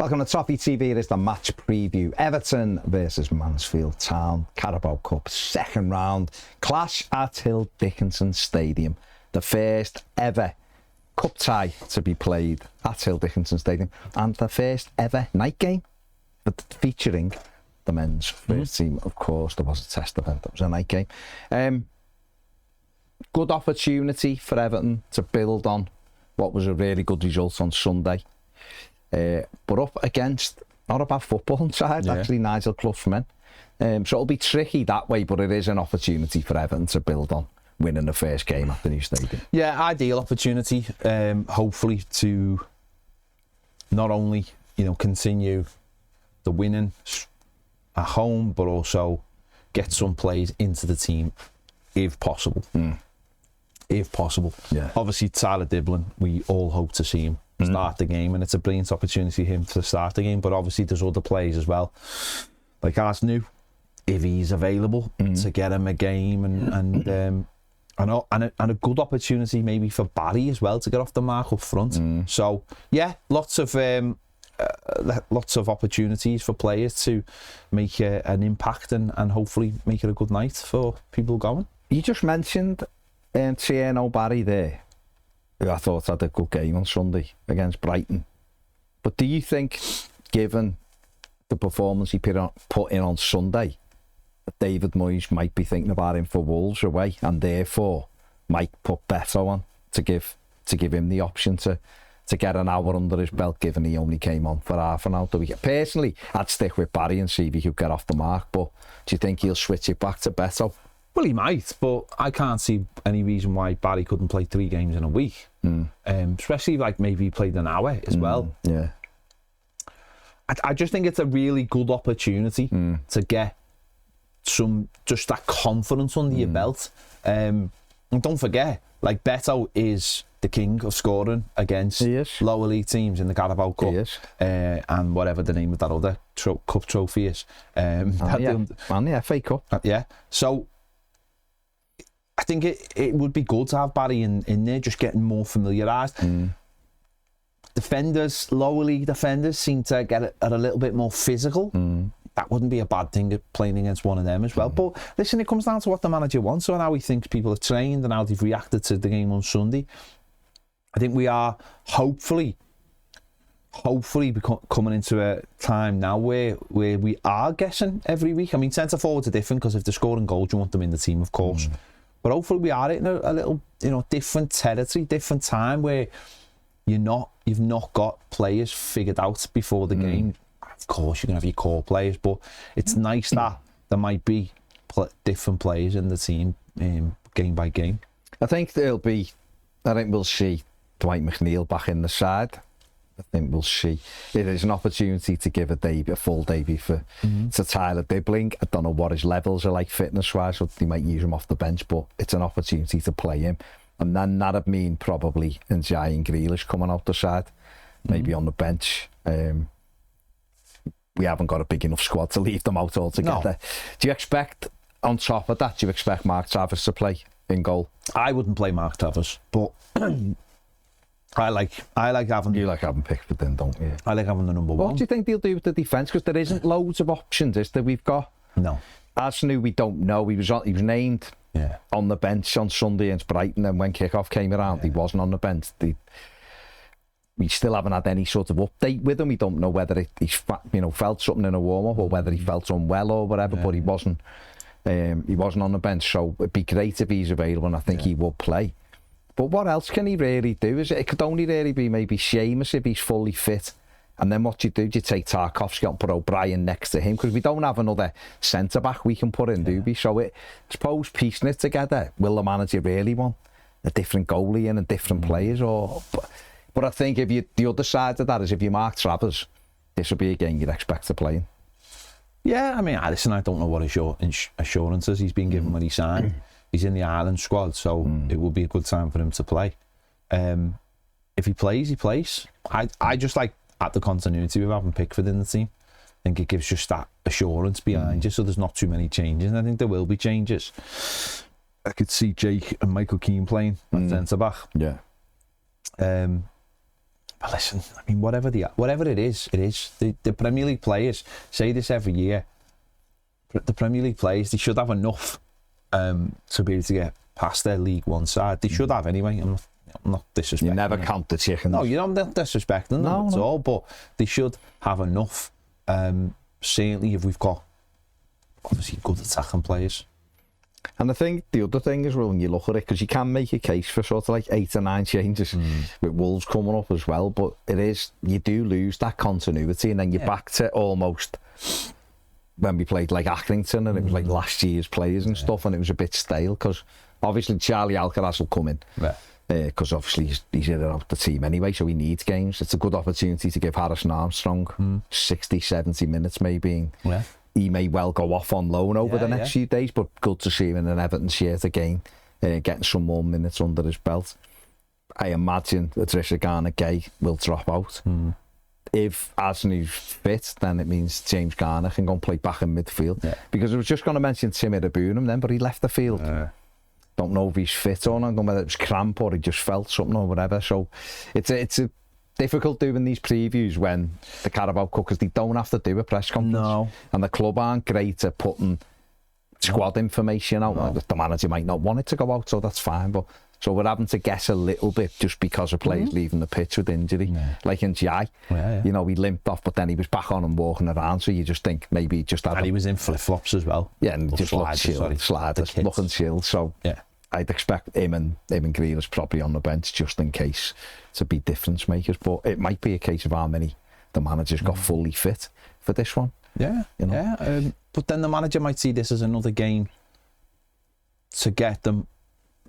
Welcome to Toffee TV. It is the match preview. Everton versus Mansfield Town. Carabao Cup second round. Clash at Hill Dickinson Stadium. The first ever cup tie to be played at Hill Dickinson Stadium. And the first ever night game featuring the men's first team. Of course, there was a test event. That was a night game. Good opportunity for Everton to build on what was a really good result on Sunday. But up against not a bad footballing side, actually, Nigel Clough men. So it'll be tricky that way, but it is an opportunity for Everton to build on winning the first game at the new stadium. Yeah, ideal opportunity, hopefully to not only, continue the winning at home, but also get some players into the team if possible. If possible. Yeah. Obviously, Tyler Diblin, we all hope to see him start the game, and it's a brilliant opportunity for him to start the game, but obviously there's other players as well, like Asnu, if he's available, to get him a game, and a good opportunity maybe for Barry as well to get off the mark up front. So yeah, lots of opportunities for players to make an impact and hopefully make it a good night for people going. You just mentioned Tierno Barry there, who I thought had a good game on Sunday against Brighton. But do you think, given the performance he put in on Sunday, that David Moyes might be thinking about him for Wolves away, and therefore might put Beto on to give him the option to get an hour under his belt, given he only came on for half an hour the weekend? Personally, I'd stick with Barry and see if he could get off the mark, but do you think he'll switch it back to Beto? Well, he might, but I can't see any reason why Barry couldn't play 3 games in a week. Especially like maybe he played an hour as well. Yeah. I just think it's a really good opportunity to get just that confidence under your belt. And don't forget, like, Beto is the king of scoring against lower league teams in the Carabao Cup, and whatever the name of that other cup trophy is. And the FA Cup. So I think it would be good to have Barry in there, just getting more familiarised. Defenders, lower league defenders, seem to get a little bit more physical. That wouldn't be a bad thing, playing against one of them as well. But listen, it comes down to what the manager wants and how he thinks people have trained and how they've reacted to the game on Sunday. I think we are hopefully coming into a time now where we are guessing every week. I mean, centre forwards are different because if they're scoring goals, you want them in the team, of course. But hopefully we are in a little, different territory, different time where you've not got players figured out before the game. Of course, you're going to have your core players, but it's nice that there might be different players in the team game by game. I think we'll see Dwight McNeil back in the side. I think we'll see. It is an opportunity to give a full debut to Tyler Diblin. I don't know what his levels are like fitness-wise, so they might use him off the bench, but it's an opportunity to play him. And then that'd mean probably Ndiaye and Grealish coming out the side, maybe on the bench. We haven't got a big enough squad to leave them out altogether. No. Do you expect, on top of that, do you expect Mark Travers to play in goal? I wouldn't play Mark Travers, but I like having... You like having Pickford in, don't you? I like having the number one. What do you think they'll do with the defence? Because there isn't loads of options, is there? We've got... No. Asnu, we don't know. He was named on the bench on Sunday against Brighton, and when kick-off came around, he wasn't on the bench. We still haven't had any sort of update with him. We don't know whether he's felt something in a warm-up or whether he felt unwell or whatever, but he wasn't on the bench, so it'd be great if he's available, and I think he will play. But what else can he really do? It could only really be maybe Seamus if he's fully fit. And then what you do, you take Tarkowski and put O'Brien next to him, because we don't have another centre-back we can put in, do we? So I suppose piecing it together, will the manager really want a different goalie and different players? But I think the other side of that is if you mark Travers, this will be a game you'd expect to play in. Yeah, I mean, listen, I don't know what assurances he's been given when he signed. He's in the Ireland squad, so it will be a good time for him to play. If he plays, he plays. I just like at the continuity of having Pickford in the team. I think it gives just that assurance behind you, so there's not too many changes, and I think there will be changes. I could see Jake and Michael Keane playing at centre back. Yeah. But listen, I mean, whatever it is, it is. The Premier League players say this every year. The Premier League players, they should have enough to be able to get past their League One side. They should have anyway. I'm not disrespecting. You never count the chickens. No, you're not disrespecting them at all, but they should have enough. Certainly if we've got obviously good attacking players. And I think the other thing is, well, when you look at it, because you can make a case for sort of like 8 or 9 changes with Wolves coming up as well, but it is, you do lose that continuity, and then you're back to almost when we played like Accrington, and it was like last year's players and stuff, and it was a bit stale, because obviously Charlie Alcaraz will come in. Because obviously he's in and out the team anyway, so he needs games. It's a good opportunity to give Harrison Armstrong 60, 70 minutes maybe. He may well go off on loan over the next few days, but good to see him in an Everton shirt again, getting some more minutes under his belt. I imagine Idrissa Gana Gueye will drop out. If Asney's fit, then it means James Garner can go and play back in midfield. Because I was just going to mention Tim Iroegbunam then, but he left the field. Don't know if he's fit or not, I don't know whether it was cramp or he just felt something or whatever. So it's a difficult doing these previews when the Carabao Cup, because they don't have to do a press conference. And the club aren't great at putting squad information out. The manager might not want it to go out, so that's fine. But so we're having to guess a little bit just because of players leaving the pitch with injury. Like in Jai, you know, he limped off, but then he was back on and walking around, so you just think maybe he just had... And he was in flip-flops as well. Yeah, and just looked chilled, sliders, looking chilled, so... I'd expect him and Grealish probably on the bench just in case to be difference makers, but it might be a case of how many the manager's got fully fit for this one. You know? But then the manager might see this as another game to get them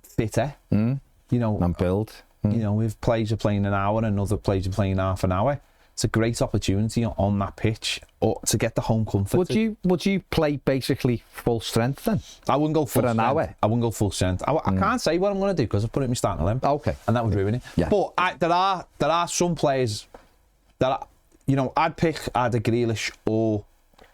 fitter, you know, and build. You know, if players are playing an hour and other players are playing half an hour, it's a great opportunity on that pitch or to get the home comfort. Would you play basically full strength then? I wouldn't go full for an strength. hour. I wouldn't go full strength. I can't say what I'm going to do because I've put it in my starting 11. Okay, and that would ruin it. But there are some players that you know I'd pick either Grealish or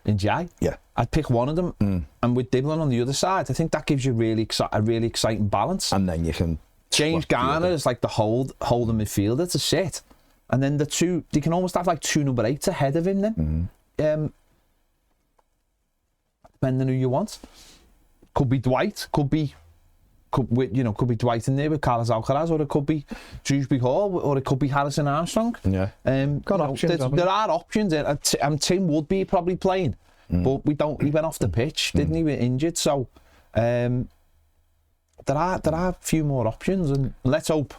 Njai. I'd pick one of them, and with Diblin on the other side, I think that gives you a really exciting balance. And then you can James Garner is like the holding midfielder to sit. And then they can almost have like 2 number 8s ahead of him then. Depending who you want. Could be Dwight, could be Dwight in there with Carlos Alcaraz, or it could be Shrewsbury Hall, or it could be Harrison Armstrong. Got options. There are options, and Tim would be probably playing, but he went off the pitch, didn't he? He was injured, so there are a few more options, and let's hope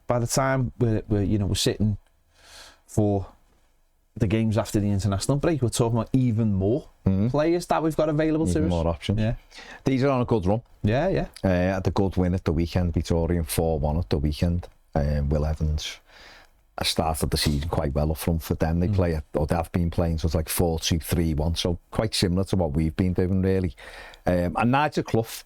by the time we're sitting for the games after the international break, we're talking about even more players that we've got available to us. Even more options. These are on a good run. Had a good win at the weekend, Victorian 4-1 at the weekend. Will Evans started the season quite well up front for them. They play, or they have been playing, so it's like 4-2-3-1, so quite similar to what we've been doing really. And Nigel Clough,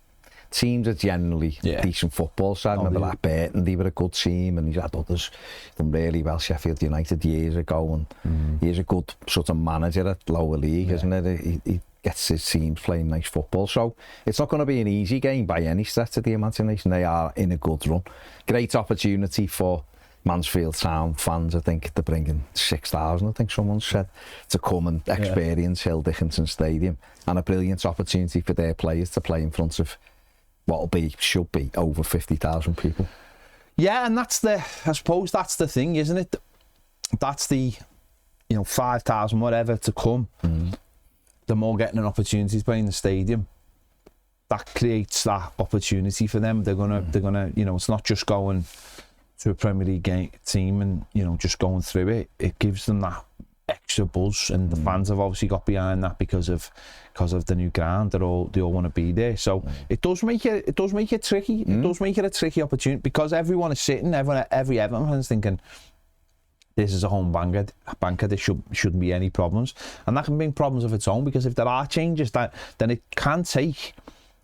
teams are generally decent football side. Remember that Burton, they were a good team, and he's had others done really well. Sheffield United years ago, and he's a good sort of manager at lower league, isn't it? He gets his teams playing nice football, so it's not going to be an easy game by any stretch of the imagination. They are in a good run. Great opportunity for Mansfield Town fans, I think they're bringing 6,000, I think someone said, to come and experience Hill Dickinson Stadium, and a brilliant opportunity for their players to play in front of should be over 50,000 people. And I suppose that's the thing, isn't it? That's the 5,000 whatever to come. The more getting an opportunity to play in the stadium, that creates that opportunity for them. They're gonna it's not just going to a Premier League team and just going through it. It gives them that extra buzz, and the fans have obviously got behind that because of the new ground. They all want to be there, so it does make it tricky. It does make it a tricky opportunity, because everyone is sitting, every Everton fan is thinking this is a home banker. There shouldn't be any problems, and that can bring problems of its own, because if there are changes, then it can take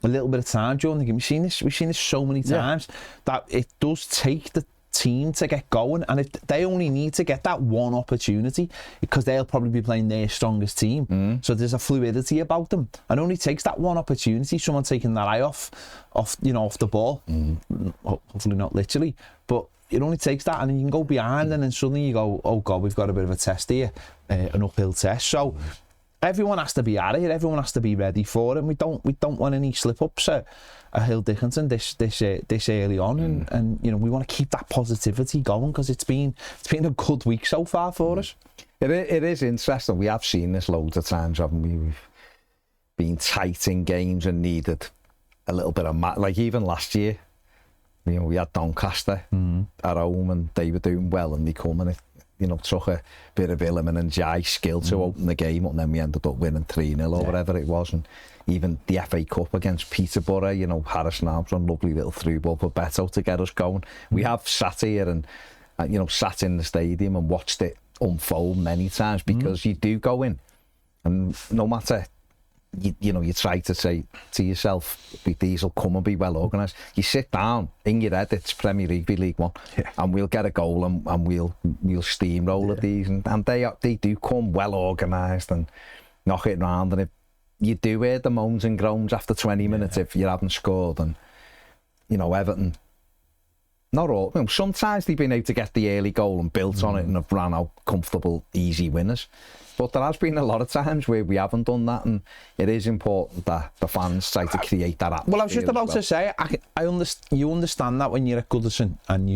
a little bit of time during the game. We've seen this so many times that it does take the team to get going, and if they only need to get that one opportunity, because they'll probably be playing their strongest team, so there's a fluidity about them, and only takes that one opportunity, someone taking that eye off the ball, hopefully not literally, but it only takes that, and then you can go behind, and then suddenly you go, oh God, we've got a bit of a test here, an uphill test. So everyone has to be at it. Everyone has to be ready for it. And we don't want any slip ups at Hill Dickinson this early on, and you know, we want to keep that positivity going, because it's been a good week so far for us. It is interesting. We have seen this loads of times, haven't we? We've been tight in games and needed a little bit of like even last year. You know, we had Doncaster at home, and they were doing well, and they come and it, you know, took a bit of Illiman and Jai skill to open the game up, and then we ended up winning 3-0 or whatever it was. And even the FA Cup against Peterborough, you know, Harrison Armstrong, lovely little through ball for Beto to get us going. We have sat here and you know, sat in the stadium and watched it unfold many times, because you do go in, and no matter, you know, you try to say to yourself, these will come and be well organised. You sit down in your head, it's Premier League One, and we'll get a goal, and we'll steamroll at these, and they do come well organised and knock it round. And if you do hear the moans and groans after 20 minutes if you haven't scored, and you know, Everton, not all, you know, sometimes they've been able to get the early goal and built on it and have ran out comfortable, easy winners. But there has been a lot of times where we haven't done that, and it is important that the fans try to create that atmosphere. Well, I was just about to say, you understand that when you're at Goodison, and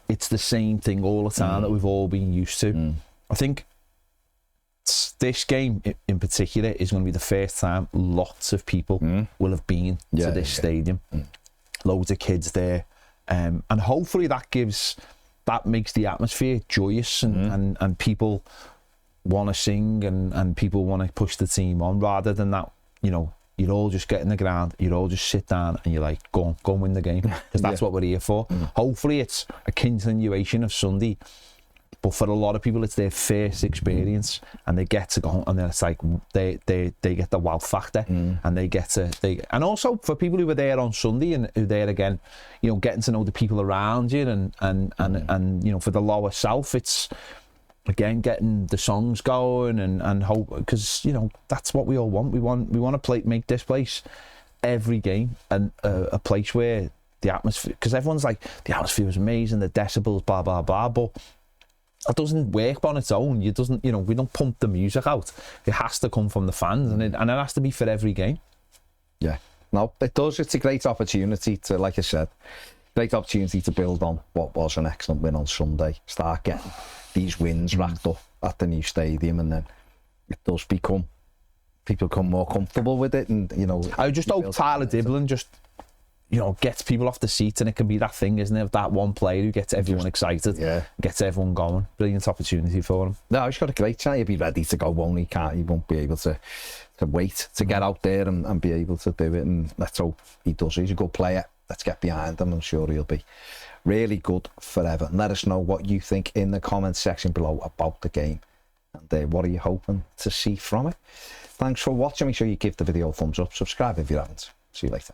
it's the same thing all the time that we've all been used to. I think this game in particular is going to be the first time lots of people will have been to this stadium. Loads of kids there. And hopefully that makes the atmosphere joyous, and people want to sing, and people want to push the team on, rather than that, you know, you'd all just get in the ground, you'd all just sit down, and you're like, go and win the game, because that's what we're here for. Hopefully it's a continuation of Sunday, but for a lot of people it's their first experience, and they get to go, and then it's like they get the wow factor, and and also for people who were there on Sunday and who are there again, you know, getting to know the people around you, and you know, for the lower south, it's again getting the songs going, and hope, because you know, that's what we all want. We want to make this place every game and a place where the atmosphere, because everyone's like, the atmosphere is amazing, the decibels, blah blah blah, but it doesn't work on its own. You know, we don't pump the music out. It has to come from the fans, and it has to be for every game. Yeah, no, it does. It's a great opportunity to, like I said, great opportunity to build on what was an excellent win on Sunday. Start getting these wins racked up at the new stadium, and then it does people become more comfortable with it. And you know, I just hope Tyler Dibblin just, you know, gets people off the seats, and it can be that thing, isn't it? That one player who gets everyone excited, gets everyone going. Brilliant opportunity for him. No, he's got a great chance. He'll be ready to go, won't he? He won't be able to wait to get out there and be able to do it. And let's hope he does. He's a good player. Let's get behind him. I'm sure he'll be really good forever. And let us know what you think in the comments section below about the game, and what are you hoping to see from it. Thanks for watching. Make sure you give the video a thumbs up. Subscribe if you haven't. See you later.